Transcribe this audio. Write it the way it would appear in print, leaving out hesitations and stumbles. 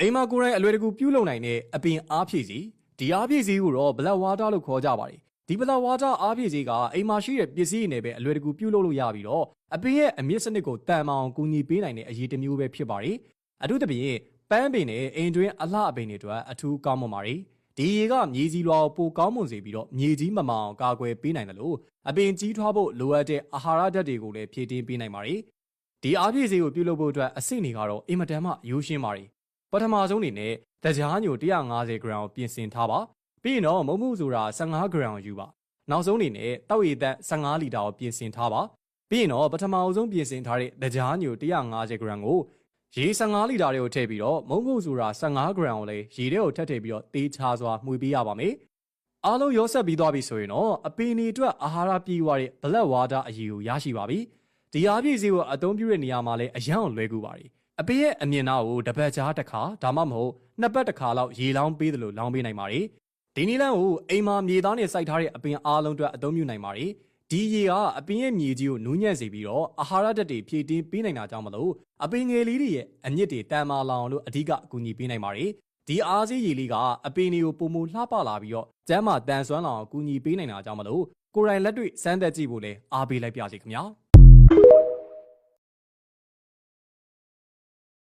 အိမ်မှာကိုယ်တိုင်အလွယ်တကူပြုလုပ်နိုင်တဲ့အပင်အားဖြည့်စီဒီအားဖြည့်စီကိုတော့ black water လို့ခေါ်ကြပါတယ်ဒီ black water အားဖြည့်စီကအိမ်မှာရှိတဲ့ပစ္စည်းတွေနဲ့ပဲအလွယ်တကူပြုလုပ်လို့ရပြီးတော့အပင်ရဲ့အမြင့်စနစ်ကိုတန်မာအောင်ကူညီပေးနိုင်တဲ့အရေးတစ်မျိုးပဲဖြစ်ပါတယ်အထူးသဖြင့်ပန်းပင်နဲ့အိမ်တွင်းအလှအပင်တွေအတွက်အထူးကောင်းမွန်ပါတယ်ဒီရေကမြေကြီးလွှာကိုပိုကောင်းမွန်စေပြီးတော့မြေကြီးမမောင်ကာကွယ်ပေးနိုင်တယ်လို့အပင်ကြီးထွားဖို့လိုအပ်တဲ့အာဟာရဓာတ်တွေကိုလည်းဖြည့်တင်းပေးနိုင်ပါတယ်ဒီအားဖြည့်စီကိုပြုလုပ်ဖို့အတွက်အဆင့်တွေကတော့အင်မတန်မှရိုးရှင်းပါတယ်ပထမဆုံးအနေနဲ့တကြားညို150 gram ကိုပြင်ဆင်ထားပါပြီးရင်တော့မုံမှုဆိုတာ15 gram ယူပါနောက်ဆုံးအနေနဲ့တောက်ရည်သက်15လီတာကိုပြင်ဆင်ထားပါပြီးရင်တော့ပထမအဆုံးပြင်ဆင်ထားတဲ့တကြားညို150 gram ကိုရေ15လီတာတွေကိုထည့်ပြီးတော့မုံမှုဆိုတာ15 gram ကိုလည်းရေထဲကိုထည့်ထည့်ပြီးတော့တေးချစွာမှွေပေးရပါမယ်အားလုံးရောဆက်ပြီးသွားပြီဆိုရင်တော့အပင်တွေအတွက်အာဟာရပြည့်ဝတဲ့ black water အရည်ကိုရရှိပါပြီဒီအားပြည့်စီကိုအသုံးပြုတဲ့နေရာမှာလည်းအယံလွယ်ကူပါတယ်အပင်ရဲ့အမြင်နာကိုတစ်ပတ်ကြားတစ်ခါဒါမှမဟုတ်နှစ်ပတ်တစ်ခါလောက်ရေလောင်းပေးတယ်လို့လောင်းပေးနိုင်ပါတယ်ဒီနည်းလမ်းကိုအိမ်မှာမြေသားနဲ့စိုက်ထားတဲ့အပင်အားလုံးအတွက်အသုံးပြုနိုင်ပါတယ်ဒီရေကအပင်ရဲ့မြေကြီးကိုနူးညံ့စေပြီးတော့အာဟာရဓာတ်တွေဖြည့်တင်းပေးနိုင်တာကြောင့်မလို့အပင်ငယ်လေးတွေရဲ့အမြင့်တွေတန်မာလောင်လို့အဓိကအကူအညီပေးနိုင်ပါတယ်ဒီအားစေးရေလေးကအပင်တွေကိုပုံမလှပလာပြီးတော့ကျန်းမာတန်ဆွမ်းလောင်အကူအညီပေးနိုင်တာကြောင့်မလို့ကိုယ်တိုင်လက်တွေ့စမ်းသပ်ကြည့်ဖို့လဲအားပေးလိုက်ပါစေခင်ဗျာ